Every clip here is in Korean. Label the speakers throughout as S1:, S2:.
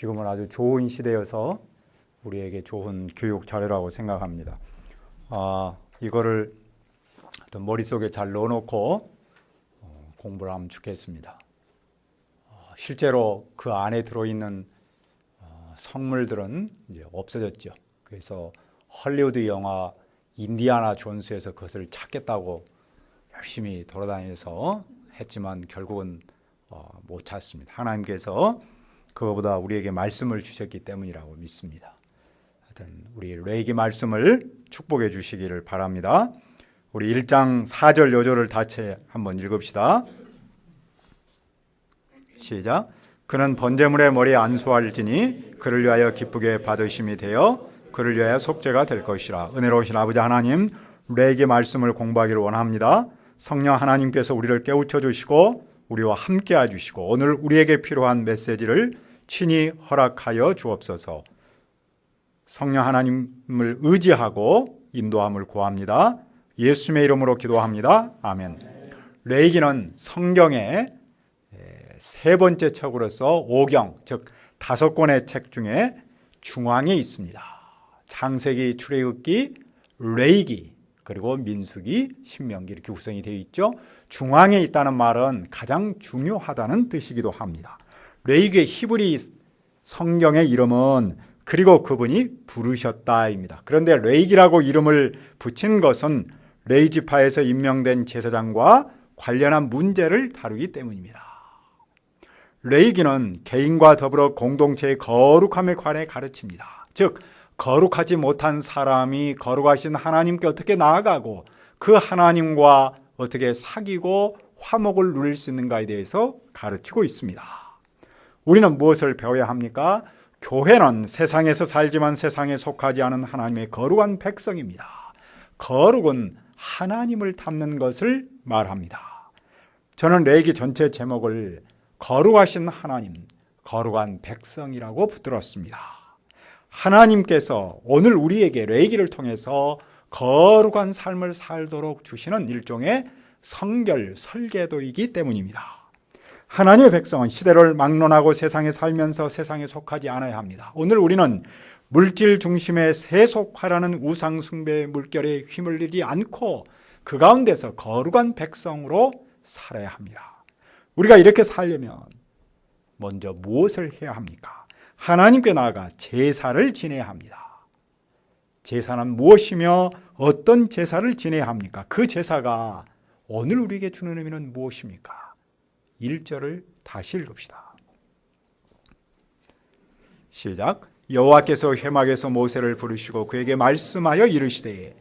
S1: 지금은 아주 좋은 시대여서 우리에게 좋은 교육 자료라고 생각합니다. 이거를 머릿속에 잘 넣어놓고 공부를 하면 좋겠습니다. 실제로 그 안에 들어있는 성물들은 이제 없어졌죠. 그래서 헐리우드 영화 인디아나 존스에서 그것을 찾겠다고 열심히 돌아다녀서 했지만 결국은 못 찾습니다. 하나님께서 그거보다 우리에게 말씀을 주셨기 때문이라고 믿습니다. 하여튼 우리 레위기 말씀을 축복해 주시기를 바랍니다. 우리 1장 4절 5절을 다시 한번 읽읍시다. 시작. 그는 번제물의 머리에 안수할지니 그를 위하여 기쁘게 받으심이 되어 그를 위하여 속죄가 될 것이라. 은혜로우신 아버지 하나님, 레위기 말씀을 공부하기를 원합니다. 성령 하나님께서 우리를 깨우쳐 주시고 우리와 함께 해주시고 오늘 우리에게 필요한 메시지를 친히 허락하여 주옵소서. 성령 하나님을 의지하고 인도함을 구합니다. 예수님의 이름으로 기도합니다. 아멘. 레위기는 성경의 세 번째 책으로서 5경, 즉 5권의 책 중에 중앙에 있습니다. 창세기, 출애굽기, 레위기, 그리고 민수기, 신명기 이렇게 구성이 되어 있죠. 중앙에 있다는 말은 가장 중요하다는 뜻이기도 합니다. 레위기의 히브리 성경의 이름은 그리고 그분이 부르셨다입니다. 그런데 레위기라고 이름을 붙인 것은 레위 지파에서 임명된 제사장과 관련한 문제를 다루기 때문입니다. 레위기는 개인과 더불어 공동체의 거룩함에 관해 가르칩니다. 즉 거룩하지 못한 사람이 거룩하신 하나님께 어떻게 나아가고 그 하나님과 어떻게 사귀고 화목을 누릴 수 있는가에 대해서 가르치고 있습니다. 우리는 무엇을 배워야 합니까? 교회는 세상에서 살지만 세상에 속하지 않은 하나님의 거룩한 백성입니다. 거룩은 하나님을 닮는 것을 말합니다. 저는 레위기 전체 제목을 거룩하신 하나님, 거룩한 백성이라고 붙들었습니다. 하나님께서 오늘 우리에게 레위기를 통해서 거룩한 삶을 살도록 주시는 일종의 성결, 설계도이기 때문입니다. 하나님의 백성은 시대를 막론하고 세상에 살면서 세상에 속하지 않아야 합니다. 오늘 우리는 물질 중심의 세속화라는 우상 숭배의 물결에 휘말리지 않고 그 가운데서 거룩한 백성으로 살아야 합니다. 우리가 이렇게 살려면 먼저 무엇을 해야 합니까? 하나님께 나아가 제사를 지내야 합니다. 제사는 무엇이며 어떤 제사를 지내야 합니까? 그 제사가 오늘 우리에게 주는 의미는 무엇입니까? 1절을 다시 읽읍시다. 시작. 여호와께서 회막에서 모세를 부르시고 그에게 말씀하여 이르시되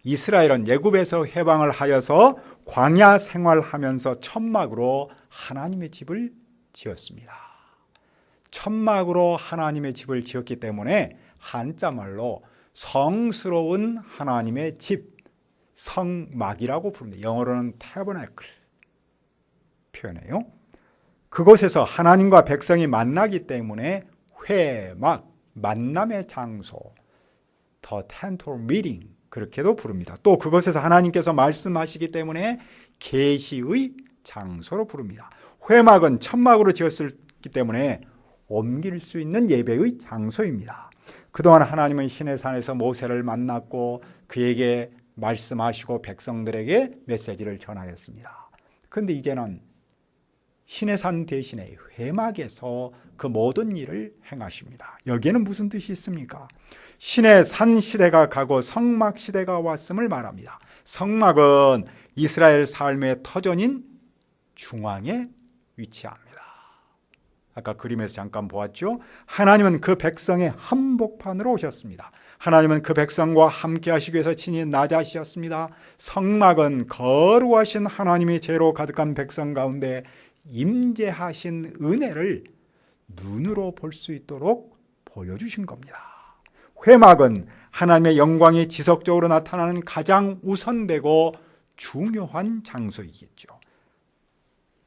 S1: 이스라엘은 애굽에서 해방을 하여서 광야 생활하면서 천막으로 하나님의 집을 지었습니다. 천막으로 하나님의 집을 지었기 때문에 한자말로 성스러운 하나님의 집, 성막이라고 부릅니다. 영어로는 tabernacle 표현해요. 그곳에서 하나님과 백성이 만나기 때문에 회막, 만남의 장소, the tent of meeting 그렇게도 부릅니다. 또 그곳에서 하나님께서 말씀하시기 때문에 계시의 장소로 부릅니다. 회막은 천막으로 지었기 때문에 옮길 수 있는 예배의 장소입니다. 그동안 하나님은 시내산에서 모세를 만났고 그에게 말씀하시고 백성들에게 메시지를 전하였습니다. 그런데 이제는 시내산 대신에 회막에서 그 모든 일을 행하십니다. 여기에는 무슨 뜻이 있습니까? 시내산 시대가 가고 성막 시대가 왔음을 말합니다. 성막은 이스라엘 삶의 터전인 중앙에 위치합니다. 아까 그림에서 잠깐 보았죠? 하나님은 그 백성의 한복판으로 오셨습니다. 하나님은 그 백성과 함께 하시기 위해서 친히 나자셨습니다. 성막은 거룩하신 하나님의 죄로 가득한 백성 가운데 임재하신 은혜를 눈으로 볼 수 있도록 보여주신 겁니다. 회막은 하나님의 영광이 지속적으로 나타나는 가장 우선되고 중요한 장소이겠죠.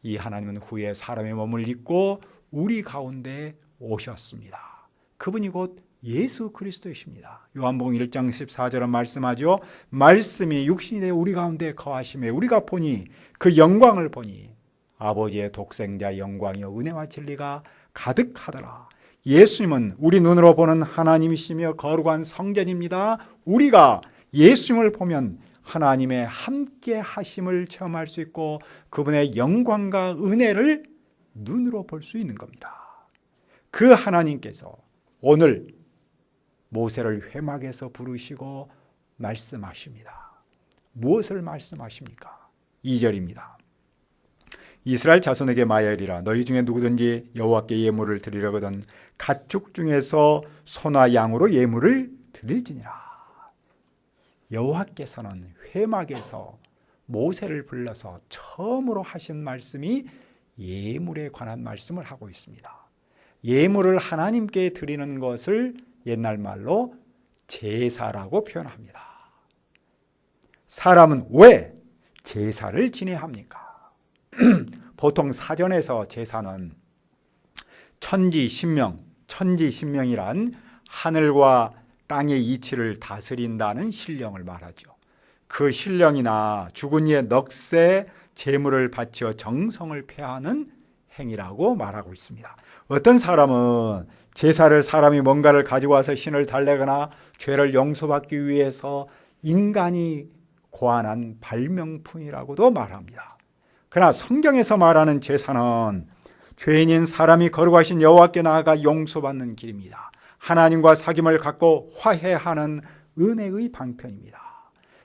S1: 이 하나님은 후에 사람의 몸을 입고 우리 가운데 오셨습니다. 그분이 곧 예수 그리스도이십니다. 요한복음 1장 14절은 말씀하죠. 말씀이 육신이 되어 우리 가운데 거하심에 우리가 보니 그 영광을 보니 아버지의 독생자 영광이요 은혜와 진리가 가득하더라. 예수님은 우리 눈으로 보는 하나님이시며 거룩한 성전입니다. 우리가 예수님을 보면 하나님의 함께 하심을 체험할 수 있고 그분의 영광과 은혜를 눈으로 볼 수 있는 겁니다. 그 하나님께서 오늘 모세를 회막에서 부르시고 말씀하십니다. 무엇을 말씀하십니까? 2절입니다. 이스라엘 자손에게 말하리라. 너희 중에 누구든지 여호와께 예물을 드리려거든 가축 중에서 소나 양으로 예물을 드릴지니라. 여호와께서는 회막에서 모세를 불러서 처음으로 하신 말씀이 예물에 관한 말씀을 하고 있습니다. 예물을 하나님께 드리는 것을 옛날 말로 제사라고 표현합니다. 사람은 왜 제사를 지내야 합니까? 보통 사전에서 제사는 천지신명이란 하늘과 땅의 이치를 다스린다는 신령을 말하죠. 그 신령이나 죽은 이의 넋에 제물을 바쳐 정성을 표하는 행위라고 말하고 있습니다. 어떤 사람은 제사를 사람이 뭔가를 가지고 와서 신을 달래거나 죄를 용서받기 위해서 인간이 고안한 발명품이라고도 말합니다. 그러나 성경에서 말하는 제사는 죄인인 사람이 거룩하신 여호와께 나아가 용서받는 길입니다. 하나님과 사귐을 갖고 화해하는 은혜의 방편입니다.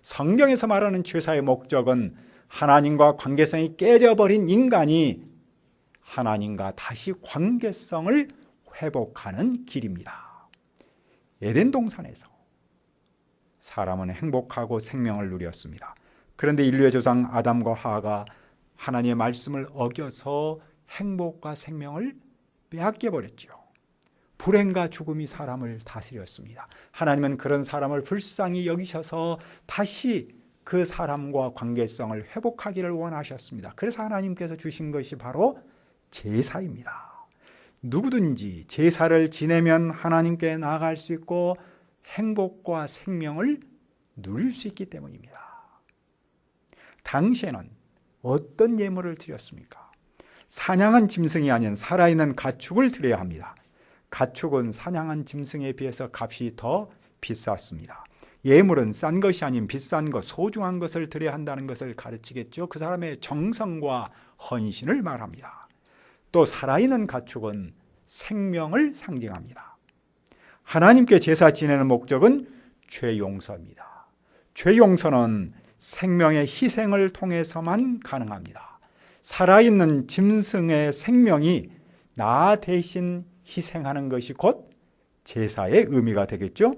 S1: 성경에서 말하는 제사의 목적은 하나님과 관계성이 깨져버린 인간이 하나님과 다시 관계성을 회복하는 길입니다. 에덴 동산에서 사람은 행복하고 생명을 누렸습니다. 그런데 인류의 조상 아담과 하와가 하나님의 말씀을 어겨서 행복과 생명을 빼앗겨 버렸죠. 불행과 죽음이 사람을 다스렸습니다. 하나님은 그런 사람을 불쌍히 여기셔서 다시 그 사람과 관계성을 회복하기를 원하셨습니다. 그래서 하나님께서 주신 것이 바로 제사입니다. 누구든지 제사를 지내면 하나님께 나아갈 수 있고 행복과 생명을 누릴 수 있기 때문입니다. 당시에는 어떤 예물을 드렸습니까? 사냥한 짐승이 아닌 살아있는 가축을 드려야 합니다. 가축은 사냥한 짐승에 비해서 값이 더 비쌌습니다. 예물은 싼 것이 아닌 비싼 것, 소중한 것을 드려야 한다는 것을 가르치겠죠. 그 사람의 정성과 헌신을 말합니다. 또 살아있는 가축은 생명을 상징합니다. 하나님께 제사 지내는 목적은 죄 용서입니다. 죄 용서는 생명의 희생을 통해서만 가능합니다. 살아있는 짐승의 생명이 나 대신 희생하는 것이 곧 제사의 의미가 되겠죠.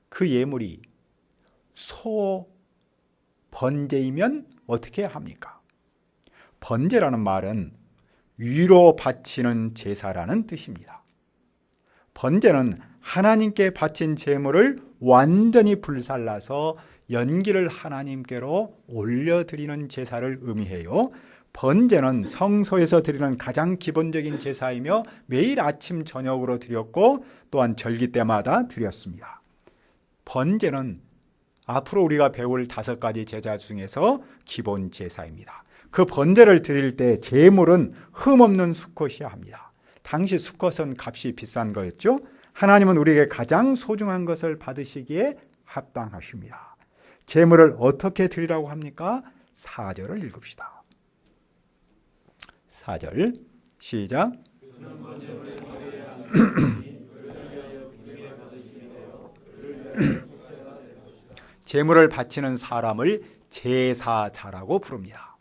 S1: 그 예물이 소 번제이면 어떻게 해야 합니까? 번제라는 말은 위로 바치는 제사라는 뜻입니다. 번제는 하나님께 바친 제물을 완전히 불살라서 연기를 하나님께로 올려드리는 제사를 의미해요. 번제는 성소에서 드리는 가장 기본적인 제사이며 매일 아침 저녁으로 드렸고 또한 절기 때마다 드렸습니다. 번제는 앞으로 우리가 배울 5가지 제사 중에서 기본 제사입니다. 그 번제를 드릴 때 제물은 흠없는 수컷이어야 합니다. 당시 수컷은 값이 비싼 거였죠. 하나님은 우리에게 가장 소중한 것을 받으시기에 합당하십니다. 제물을 어떻게 드리라고 합니까? 4절을 읽읍시다. 4절 시작. 제물을 바치는 사람을 제사자라고 부릅니다.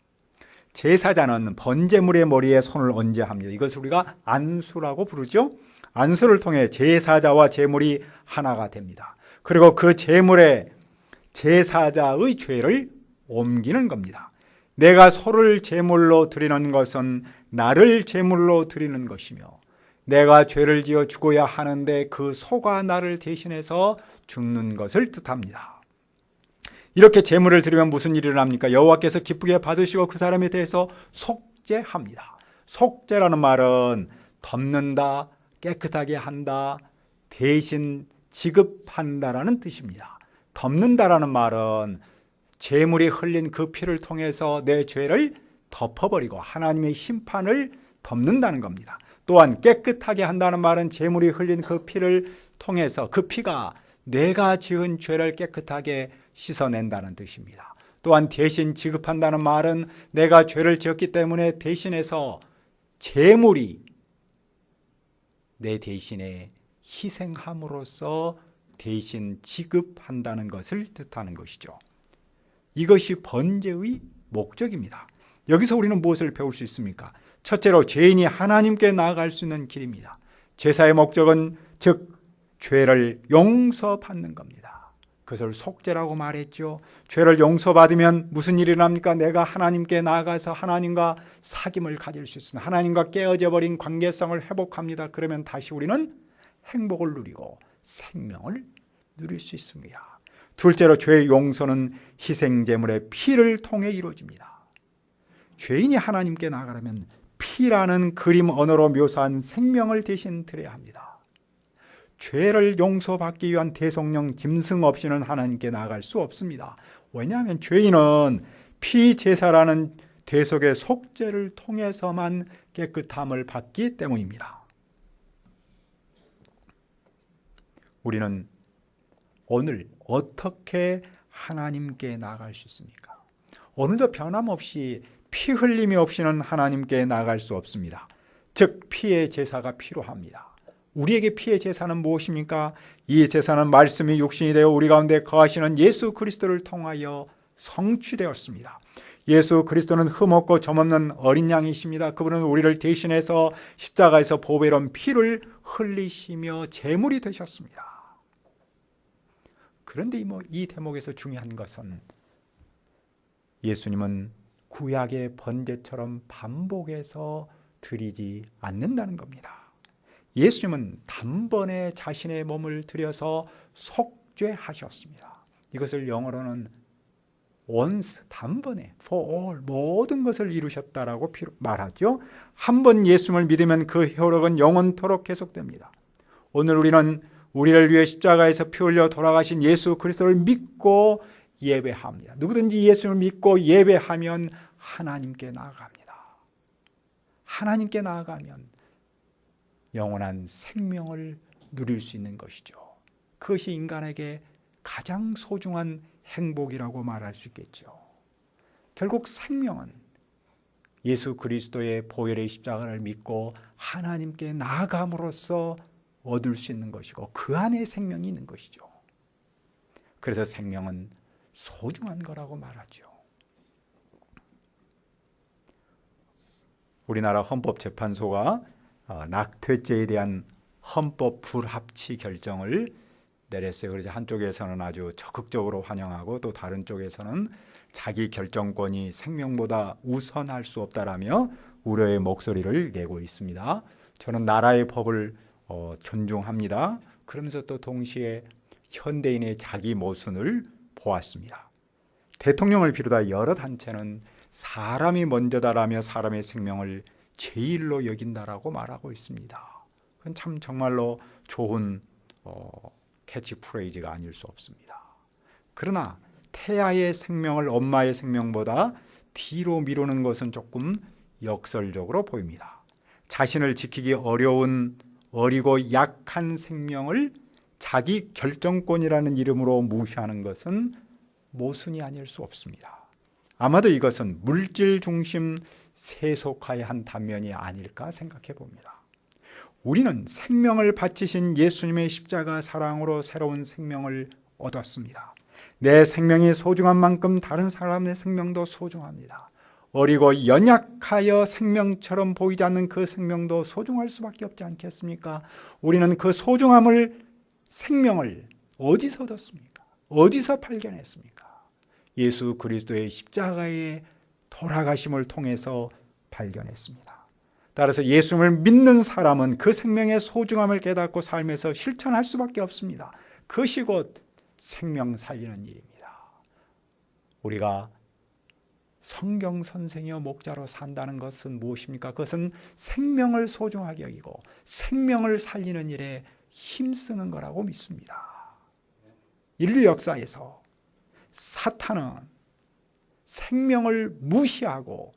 S1: 제사자는 번제물의 머리에 손을 얹어야 합니다. 이것을 우리가 안수라고 부르죠. 안수를 통해 제사자와 제물이 하나가 됩니다. 그리고 그 제물에 제사자의 죄를 옮기는 겁니다. 내가 소를 제물로 드리는 것은 나를 제물로 드리는 것이며 내가 죄를 지어 죽어야 하는데 그 소가 나를 대신해서 죽는 것을 뜻합니다. 이렇게 제물을 드리면 무슨 일이 일어납니까? 여호와께서 기쁘게 받으시고 그 사람에 대해서 속죄합니다. 속죄라는 말은 덮는다, 깨끗하게 한다, 대신 지급한다라는 뜻입니다. 덮는다라는 말은 제물이 흘린 그 피를 통해서 내 죄를 덮어버리고 하나님의 심판을 덮는다는 겁니다. 또한 깨끗하게 한다는 말은 제물이 흘린 그 피를 통해서 그 피가 내가 지은 죄를 깨끗하게 씻어낸다는 뜻입니다. 또한 대신 지급한다는 말은 내가 죄를 지었기 때문에 대신해서 제물이 내 대신에 희생함으로써 대신 지급한다는 것을 뜻하는 것이죠. 이것이 번제의 목적입니다. 여기서 우리는 무엇을 배울 수 있습니까? 첫째로 죄인이 하나님께 나아갈 수 있는 길입니다. 제사의 목적은 즉 죄를 용서받는 겁니다. 그것을 속죄라고 말했죠. 죄를 용서받으면 무슨 일이 납니까? 내가 하나님께 나아가서 하나님과 사귐을 가질 수 있습니다. 하나님과 깨어져 버린 관계성을 회복합니다. 그러면 다시 우리는 행복을 누리고 생명을 누릴 수 있습니다. 둘째로 죄의 용서는 희생제물의 피를 통해 이루어집니다. 죄인이 하나님께 나아가려면 피라는 그림 언어로 묘사한 생명을 대신 드려야 합니다. 죄를 용서받기 위한 대속령 짐승 없이는 하나님께 나아갈 수 없습니다. 왜냐하면 죄인은 피제사라는 대속의 속죄를 통해서만 깨끗함을 받기 때문입니다. 우리는 오늘 어떻게 하나님께 나아갈 수 있습니까? 오늘도 변함없이 피 흘림이 없이는 하나님께 나아갈 수 없습니다. 즉 피의 제사가 필요합니다. 우리에게 피의 제사는 무엇입니까? 이 제사는 말씀이 육신이 되어 우리 가운데 거하시는 예수 그리스도를 통하여 성취되었습니다. 예수 그리스도는 흠없고 점없는 어린 양이십니다. 그분은 우리를 대신해서 십자가에서 보배로운 피를 흘리시며 제물이 되셨습니다. 그런데 이 대목에서 중요한 것은 예수님은 구약의 번제처럼 반복해서 드리지 않는다는 겁니다. 예수님은 단번에 자신의 몸을 들여서 속죄하셨습니다. 이것을 영어로는 once, 단번에, for all, 모든 것을 이루셨다라고 말하죠. 한 번 예수님을 믿으면 그 효력은 영원토록 계속됩니다. 오늘 우리는 우리를 위해 십자가에서 피 흘려 돌아가신 예수 그리스도를 믿고 예배합니다. 누구든지 예수님을 믿고 예배하면 하나님께 나아갑니다. 하나님께 나아가면 영원한 생명을 누릴 수 있는 것이죠. 그것이 인간에게 가장 소중한 행복이라고 말할 수 있겠죠. 결국 생명은 예수 그리스도의 보혈의 십자가를 믿고 하나님께 나아감으로써 얻을 수 있는 것이고 그 안에 생명이 있는 것이죠. 그래서 생명은 소중한 거라고 말하죠. 우리나라 헌법재판소가 낙태죄에 대한 헌법 불합치 결정을 내렸어요. 그래서 한쪽에서는 아주 적극적으로 환영하고 또 다른 쪽에서는 자기 결정권이 생명보다 우선할 수 없다라며 우려의 목소리를 내고 있습니다. 저는 나라의 법을 존중합니다. 그러면서 또 동시에 현대인의 자기 모순을 보았습니다. 대통령을 비롯한 여러 단체는 사람이 먼저다라며 사람의 생명을 제일로 여긴다라고 말하고 있습니다. 그건 참 정말로 좋은 캐치프레이즈가 아닐 수 없습니다. 그러나 태아의 생명을 엄마의 생명보다 뒤로 미루는 것은 조금 역설적으로 보입니다. 자신을 지키기 어리고 약한 생명을 자기 결정권이라는 이름으로 무시하는 것은 모순이 아닐 수 없습니다. 아마도 이것은 물질 중심 세속화의 한 단면이 아닐까 생각해 봅니다. 우리는 생명을 바치신 예수님의 십자가 사랑으로 새로운 생명을 얻었습니다. 내 생명이 소중한 만큼 다른 사람의 생명도 소중합니다. 어리고 연약하여 생명처럼 보이지 않는 그 생명도 소중할 수밖에 없지 않겠습니까? 우리는 그 생명을 어디서 얻었습니까? 어디서 발견했습니까? 예수 그리스도의 십자가의 돌아가심을 통해서 발견했습니다. 따라서 예수님을 믿는 사람은 그 생명의 소중함을 깨닫고 삶에서 실천할 수밖에 없습니다. 그것이 곧 생명 살리는 일입니다. 우리가 성경 선생이요 목자로 산다는 것은 무엇입니까? 그것은 생명을 소중하게 여기고 생명을 살리는 일에 힘쓰는 거라고 믿습니다. 인류 역사에서 사탄은 생명을 무시하고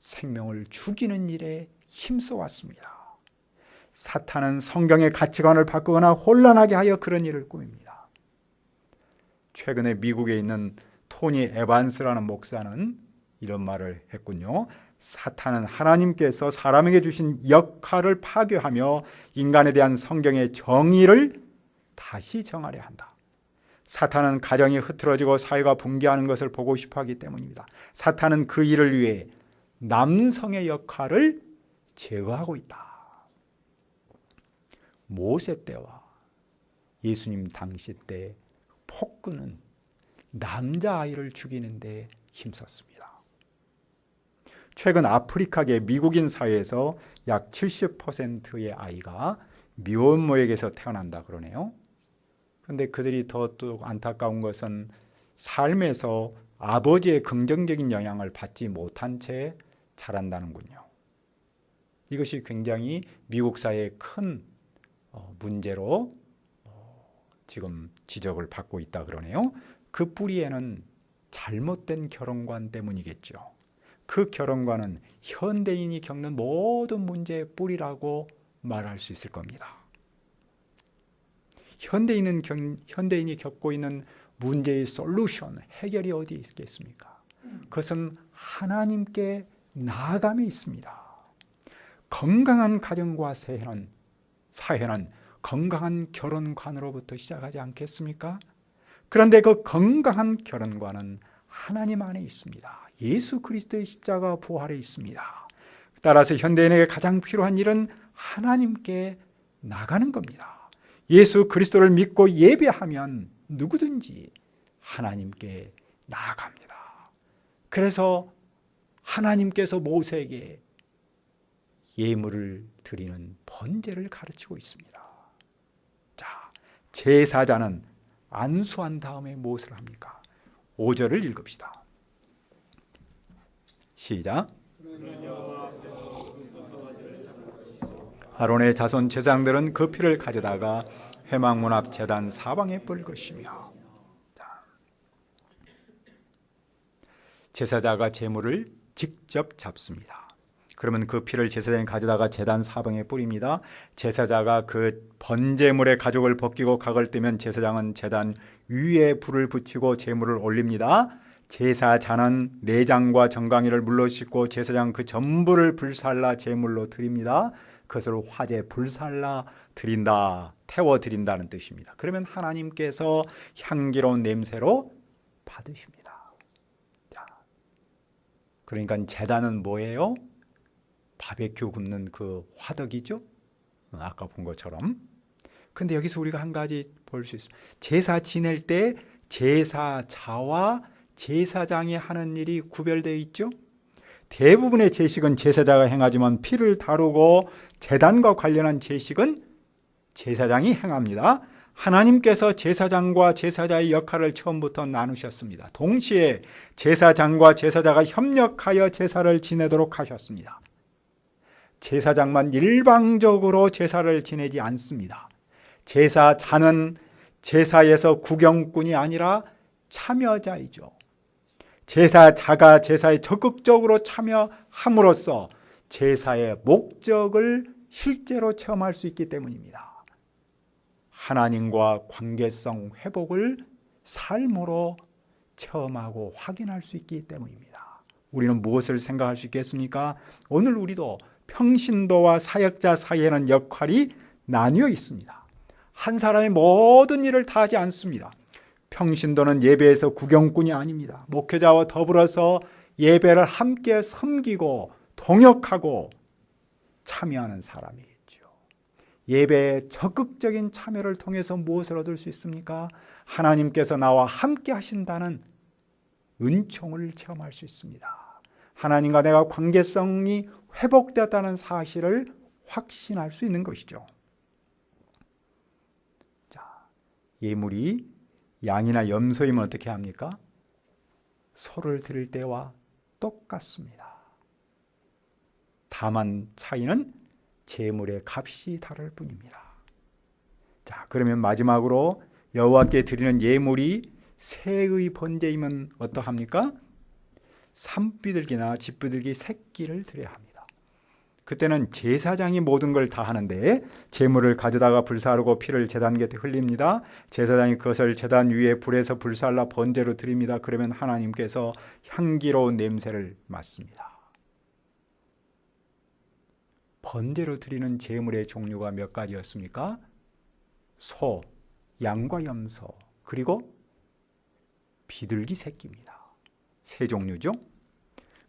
S1: 생명을 죽이는 일에 힘써 왔습니다. 사탄은 성경의 가치관을 바꾸거나 혼란하게 하여 그런 일을 꾸밉니다. 최근에 미국에 있는 토니 에반스라는 목사는 이런 말을 했군요. 사탄은 하나님께서 사람에게 주신 역할을 파괴하며 인간에 대한 성경의 정의를 다시 정하려 한다. 사탄은 가정이 흐트러지고 사회가 붕괴하는 것을 보고 싶어 하기 때문입니다. 사탄은 그 일을 위해 남성의 역할을 제거하고 있다. 모세 때와 예수님 당시 때 폭군은 남자아이를 죽이는데 힘썼습니다. 최근 아프리카계 미국인 사회에서 약 70%의 아이가 미혼모에게서 태어난다 그러네요. 그런데 그들이 더 또 안타까운 것은 삶에서 아버지의 긍정적인 영향을 받지 못한 채 자란다는군요. 이것이 굉장히 미국 사회의 큰 문제로 지금 지적을 받고 있다 그러네요. 그 뿌리에는 잘못된 결혼관 때문이겠죠. 그 결혼관은 현대인이 겪는 모든 문제의 뿌리라고 말할 수 있을 겁니다. 현대인이 겪고 있는 문제의 솔루션, 해결이 어디에 있겠습니까? 그것은 하나님께 나아감에 있습니다. 건강한 가정과 사회는 건강한 결혼관으로부터 시작하지 않겠습니까? 그런데 그 건강한 결혼관은 하나님 안에 있습니다. 예수 그리스도의 십자가 부활에 있습니다. 따라서 현대인에게 가장 필요한 일은 하나님께 나가는 겁니다. 예수 그리스도를 믿고 예배하면 누구든지 하나님께 나아갑니다. 그래서 하나님께서 모세에게 예물을 드리는 번제를 가르치고 있습니다. 자, 제사자는 안수한 다음에 무엇을 합니까? 5절을 읽읍시다. 시작. 아론의 자손 제사장들은 그 피를 가져다가 회막문 앞 제단 사방에 뿌릴 것이며, 제사자가 제물을 직접 잡습니다. 그러면 그 피를 제사장이 가져다가 제단 사방에 뿌립니다. 제사자가 그 번제물의 가죽을 벗기고 각을 떼면 제사장은 제단 위에 불을 붙이고 제물을 올립니다. 제사자는 내장과 정강이를 물로 씻고 제사장 그 전부를 불살라 제물로 드립니다. 그것을 화제 불살라 드린다, 태워 드린다는 뜻입니다. 그러면 하나님께서 향기로운 냄새로 받으십니다. 자, 그러니까 제단은 뭐예요? 바베큐 굽는 그 화덕이죠. 아까 본 것처럼. 근데 여기서 우리가 한 가지 볼 수 있어요. 제사 지낼 때 제사자와 제사장이 하는 일이 구별되어 있죠. 대부분의 제식은 제사자가 행하지만 피를 다루고 제단과 관련한 제식은 제사장이 행합니다. 하나님께서 제사장과 제사자의 역할을 처음부터 나누셨습니다. 동시에 제사장과 제사자가 협력하여 제사를 지내도록 하셨습니다. 제사장만 일방적으로 제사를 지내지 않습니다. 제사자는 제사에서 구경꾼이 아니라 참여자이죠. 제사자가 제사에 적극적으로 참여함으로써 제사의 목적을 실제로 체험할 수 있기 때문입니다. 하나님과 관계성 회복을 삶으로 체험하고 확인할 수 있기 때문입니다. 우리는 무엇을 생각할 수 있겠습니까? 오늘 우리도 평신도와 사역자 사이에는 역할이 나뉘어 있습니다. 한 사람이 모든 일을 다 하지 않습니다. 평신도는 예배에서 구경꾼이 아닙니다. 목회자와 더불어서 예배를 함께 섬기고 동역하고 참여하는 사람이겠죠. 예배의 적극적인 참여를 통해서 무엇을 얻을 수 있습니까? 하나님께서 나와 함께 하신다는 은총을 체험할 수 있습니다. 하나님과 내가 관계성이 회복되었다는 사실을 확신할 수 있는 것이죠. 자, 예물이 양이나 염소이면 어떻게 합니까? 소를 드릴 때와 똑같습니다. 다만 차이는 제물의 값이 다를 뿐입니다. 자, 그러면 마지막으로 여호와께 드리는 예물이 새의 번제이면 어떠합니까? 산비둘기나 집비둘기 새끼를 드려야 합니다. 그때는 제사장이 모든 걸 다 하는데 제물을 가져다가 불사르고 피를 제단 곁에 흘립니다. 제사장이 그것을 제단 위에 불에서 불살라 번제로 드립니다. 그러면 하나님께서 향기로운 냄새를 맡습니다. 번제로 드리는 제물의 종류가 몇 가지였습니까? 소, 양과 염소, 그리고 비둘기 새끼입니다. 세 종류죠.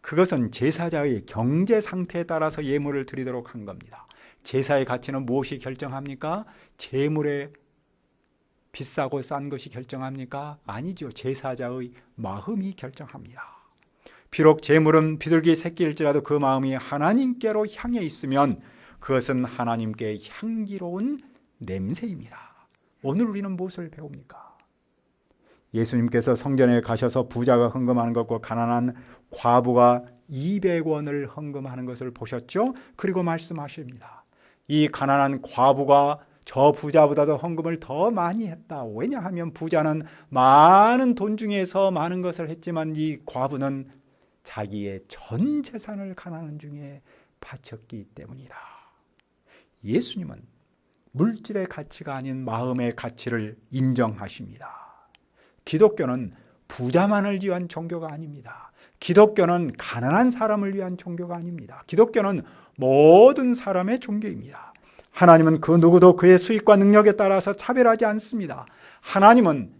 S1: 그것은 제사자의 경제 상태에 따라서 예물을 드리도록 한 겁니다. 제사의 가치는 무엇이 결정합니까? 제물의 비싸고 싼 것이 결정합니까? 아니죠. 제사자의 마음이 결정합니다. 비록 제물은 비둘기 새끼일지라도 그 마음이 하나님께로 향해 있으면 그것은 하나님께 향기로운 냄새입니다. 오늘 우리는 무엇을 배웁니까? 예수님께서 성전에 가셔서 부자가 헌금하는 것과 가난한 과부가 200원을 헌금하는 것을 보셨죠? 그리고 말씀하십니다. 이 가난한 과부가 저 부자보다도 헌금을 더 많이 했다. 왜냐하면 부자는 많은 돈 중에서 많은 것을 했지만 이 과부는 자기의 전 재산을 가난한 중에 바쳤기 때문이다. 예수님은 물질의 가치가 아닌 마음의 가치를 인정하십니다. 기독교는 부자만을 위한 종교가 아닙니다. 기독교는 가난한 사람을 위한 종교가 아닙니다. 기독교는 모든 사람의 종교입니다. 하나님은 그 누구도 그의 수익과 능력에 따라서 차별하지 않습니다. 하나님은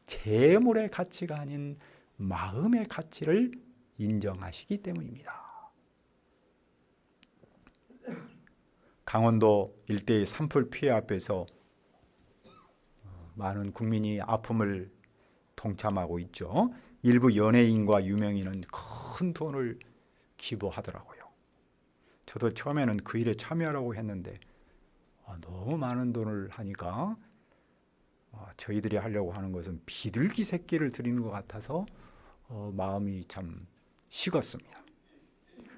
S1: 재물의 가치가 아닌 마음의 가치를 인정하시기 때문입니다. 강원도 일대의 산불 피해 앞에서 많은 국민이 아픔을 동참하고 있죠. 일부 연예인과 유명인은 큰 돈을 기부하더라고요. 저도 처음에는 그 일에 참여하려고 했는데 너무 많은 돈을 하니까 저희들이 하려고 하는 것은 비둘기 새끼를 드리는 것 같아서 마음이 참 식었습니다.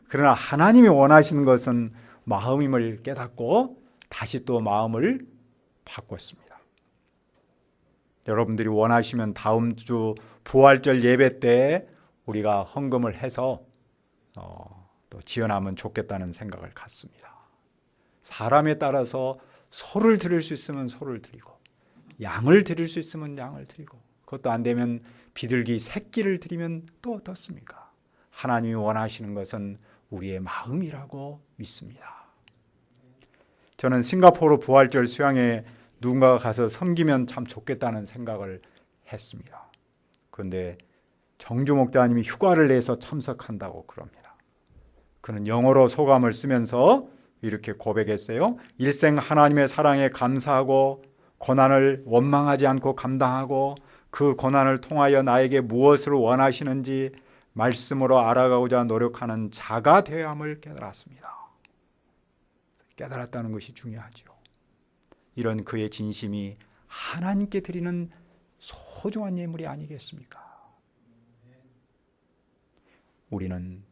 S1: 그러나 하나님이 원하시는 것은 마음임을 깨닫고 다시 또 마음을 바꿨습니다. 여러분들이 원하시면 다음 주 부활절 예배 때 우리가 헌금을 해서 또 지원하면 좋겠다는 생각을 갖습니다. 사람에 따라서 소를 드릴 수 있으면 소를 드리고 양을 드릴 수 있으면 양을 드리고 그것도 안 되면 비둘기 새끼를 드리면 또 어떻습니까? 하나님이 원하시는 것은 우리의 마음이라고 믿습니다. 저는 싱가포르 부활절 수양에 누군가가 가서 섬기면 참 좋겠다는 생각을 했습니다. 그런데 정주 목사님이 휴가를 내서 참석한다고 그럽니다. 그는 영어로 소감을 쓰면서 이렇게 고백했어요. 일생 하나님의 사랑에 감사하고 고난을 원망하지 않고 감당하고 그 고난을 통하여 나에게 무엇을 원하시는지 말씀으로 알아가고자 노력하는 자가 되어야 함을 깨달았습니다. 깨달았다는 것이 중요하죠. 이런 그의 진심이 하나님께 드리는 소중한 예물이 아니겠습니까? 우리는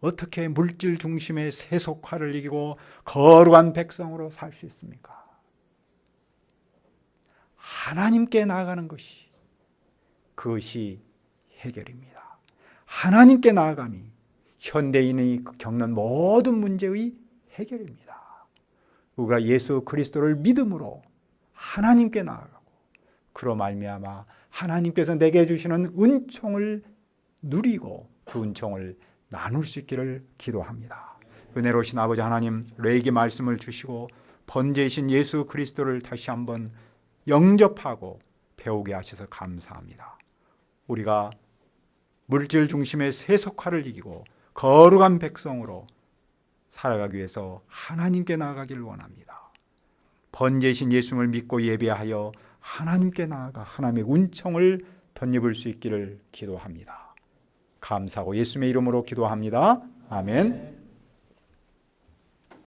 S1: 어떻게 물질 중심의 세속화를 이기고 거룩한 백성으로 살 수 있습니까? 하나님께 나아가는 것이 그것이 해결입니다. 하나님께 나아감이 현대인이 겪는 모든 문제의 해결입니다. 우리가 예수 그리스도를 믿음으로 하나님께 나아가고 그로 말미암아 하나님께서 내게 주시는 은총을 누리고 그 은총을 나눌 수 있기를 기도합니다. 은혜로우신 아버지 하나님, 우리에게 말씀을 주시고 번제이신 예수 그리스도를 다시 한번 영접하고 배우게 하셔서 감사합니다. 우리가 물질 중심의 세속화를 이기고 거룩한 백성으로 살아가기 위해서 하나님께 나아가기를 원합니다. 번제이신 예수님을 믿고 예배하여 하나님께 나아가 하나님의 은총을 덧입을 수 있기를 기도합니다. 감사하고 예수님의 이름으로 기도합니다. 아멘.